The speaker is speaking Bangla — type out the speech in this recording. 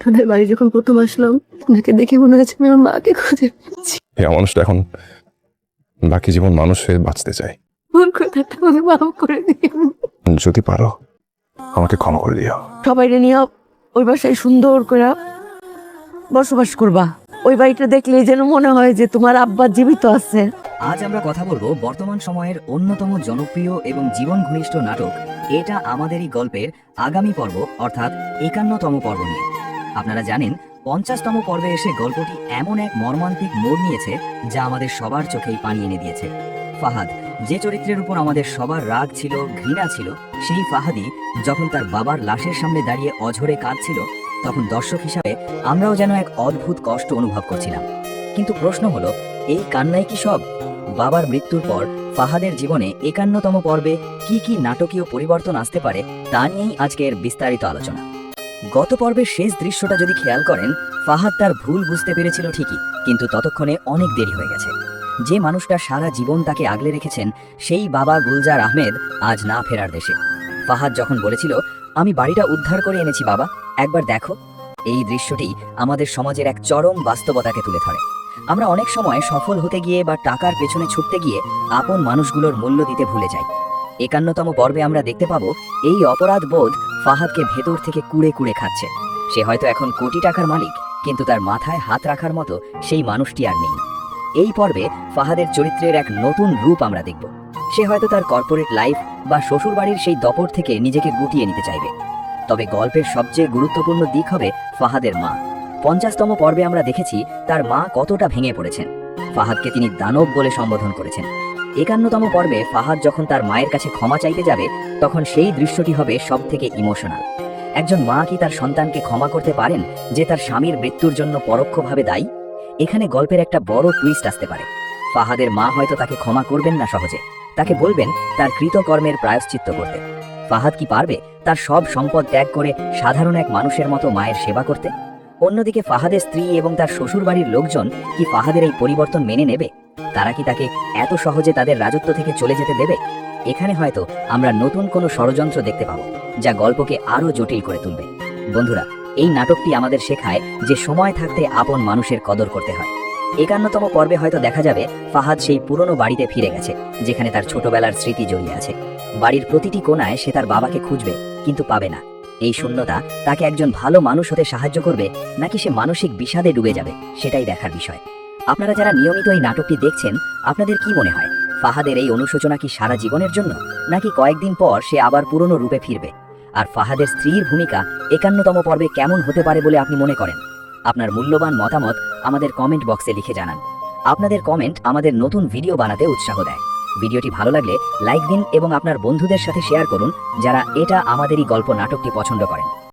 আপনাদের বাড়ি যখন প্রথম আসলাম আপনাকে দেখে মনে হয়েছে আমি আমার মাকে খুঁজে পেয়েছি। এই মানুষটা এখন বাকি জীবন মানুষ হয়ে বাঁচতে চায়। ভুল কথাটা আমাকে মাফ করে দিন। যদি পারো আমাকে ক্ষমা করে দিও। সবাই নিয়ে ওই বাসায় সুন্দর করে বসবাস করবা। ওই বাড়িটা দেখলে যেন মনে হয় যে তোমার আব্বা জীবিত আছে। আজ আমরা কথা বলবো বর্তমান সময়ের অন্যতম জনপ্রিয় এবং জীবন ঘনিষ্ঠ নাটক এটা আমাদেরই গল্পের আগামী পর্ব অর্থাৎ ৫১তম পর্ব নিয়ে। আপনারা জানেন ৫০তম পর্বে এসে গল্পটি এমন এক মর্মান্তিক মোড় নিয়েছে যা আমাদের সবার চোখেই পানি এনে দিয়েছে। ফাহাদ, যে চরিত্রের উপর আমাদের সবার রাগ ছিল, ঘৃণা ছিল, সেই ফাহাদই যখন তার বাবার লাশের সামনে দাঁড়িয়ে অঝরে কাঁদছিল তখন দর্শক হিসাবে আমরাও যেন এক অদ্ভুত কষ্ট অনুভব করছিলাম। কিন্তু প্রশ্ন হলো, এই কান্নাই কি সব? বাবার মৃত্যুর পর ফাহাদের জীবনে ৫১তম পর্বে কি কি নাটকীয় পরিবর্তন আসতে পারে তা নিয়েই আজকের বিস্তারিত আলোচনা। গত পর্বের শেষ দৃশ্যটা যদি খেয়াল করেন, ফাহাদ তার ভুল বুঝতে পেরেছিল ঠিকই, কিন্তু ততক্ষণে অনেক দেরি হয়ে গেছে। যে মানুষটা সারা জীবন তাকে আগলে রেখেছেন সেই বাবা গুলজার আহমেদ আজ না ফেরার দেশে। ফাহাদ যখন বলেছিল, আমি বাড়িটা উদ্ধার করে এনেছি বাবা, একবার দেখো, এই দৃশ্যটি আমাদের সমাজের এক চরম বাস্তবতাকে তুলে ধরে। আমরা অনেক সময় সফল হতে গিয়ে বা টাকার পেছনে ছুটতে গিয়ে আপন মানুষগুলোর মূল্য দিতে ভুলে যাই। ৫১তম পর্বে আমরা দেখতে পাবো এই অপরাধ বোধ ফাহাদকে ভেতর থেকে কুড়ে কুড়ে খাচ্ছে। সে হয়তো এখন কোটি টাকার মালিক, কিন্তু তার মাথায় হাত রাখার মতো সেই মানুষটি আর নেই। এই পর্বে ফাহাদের চরিত্রের এক নতুন রূপ আমরা দেখব। সে হয়তো তার কর্পোরেট লাইফ বা শ্বশুরবাড়ির সেই দপট থেকে নিজেকে গুটিয়ে নিতে চাইবে। তবে গল্পের সবচেয়ে গুরুত্বপূর্ণ দিক হবে ফাহাদের মা। ৫০তম পর্বে আমরা দেখেছি তার মা কতটা ভেঙে পড়েছেন। ফাহাদকে তিনি দানব বলে সম্বোধন করেছেন। ৫১তম পর্বে ফাহাদ যখন তার মায়ের কাছে ক্ষমা চাইতে যাবে তখন সেই দৃশ্যটি হবে সব থেকে ইমোশনাল। একজন মা কি তার সন্তানকে ক্ষমা করতে পারেন যে তার স্বামীর মৃত্যুর জন্য পরোক্ষভাবে দায়ী? এখানে গল্পের একটা বড় টুইস্ট আসতে পারে। ফাহাদের মা হয়তো তাকে ক্ষমা করবেন না সহজে, তাকে বলবেন তার কৃতকর্মের প্রায়শ্চিত্ত করতে। ফাহাদ কি পারবে তার সব সম্পদ ত্যাগ করে সাধারণ এক মানুষের মতো মায়ের সেবা করতে? অন্যদিকে ফাহাদের স্ত্রী এবং তার শ্বশুরবাড়ির লোকজন কি ফাহাদের এই পরিবর্তন মেনে নেবে? তারা কি তাকে এত সহজে তাদের রাজত্ব থেকে চলে যেতে দেবে? এখানে হয়তো আমরা নতুন কোনো ষড়যন্ত্র দেখতে পাবো যা গল্পকে আরো জটিল করে তুলবে। বন্ধুরা, এই নাটকটি আমাদের শেখায় যে সময় থাকতে আপন মানুষের কদর করতে হয়। ৫১তম পর্বে হয়তো দেখা যাবে ফাহাদ সেই পুরনো বাড়িতে ফিরে গেছে যেখানে তার ছোটবেলার স্মৃতি জড়িয়ে আছে। বাড়ির প্রতিটি কোণায় সে তার বাবাকে খুঁজবে, কিন্তু পাবে না। এই শূন্যতা তাকে একজন ভালো মানুষ হতে সাহায্য করবে নাকি সে মানসিক বিষাদে ডুবে যাবে, সেটাই দেখার বিষয়। আপনারা যারা নিয়মিত এই নাটকটি দেখছেন, আপনাদের কি মনে হয় ফাহাদের এই অনুশোচনা কি সারা জীবনের জন্য, নাকি কয়েকদিন পর সে আবার পুরনো রূপে ফিরবে? আর ফাহাদের স্ত্রীর ভূমিকা ৫১তম পর্বে কেমন হতে পারে বলে আপনি মনে করেন? আপনার মূল্যবান মতামত আমাদের কমেন্ট বক্সে লিখে জানান। আপনাদের কমেন্ট আমাদের নতুন ভিডিও বানাতে উৎসাহ দেয়। ভিডিওটি ভালো লাগলে লাইক দিন এবং আপনার বন্ধুদের সাথে শেয়ার করুন যারা এটা আমাদেরই গল্প নাটকটি পছন্দ করেন।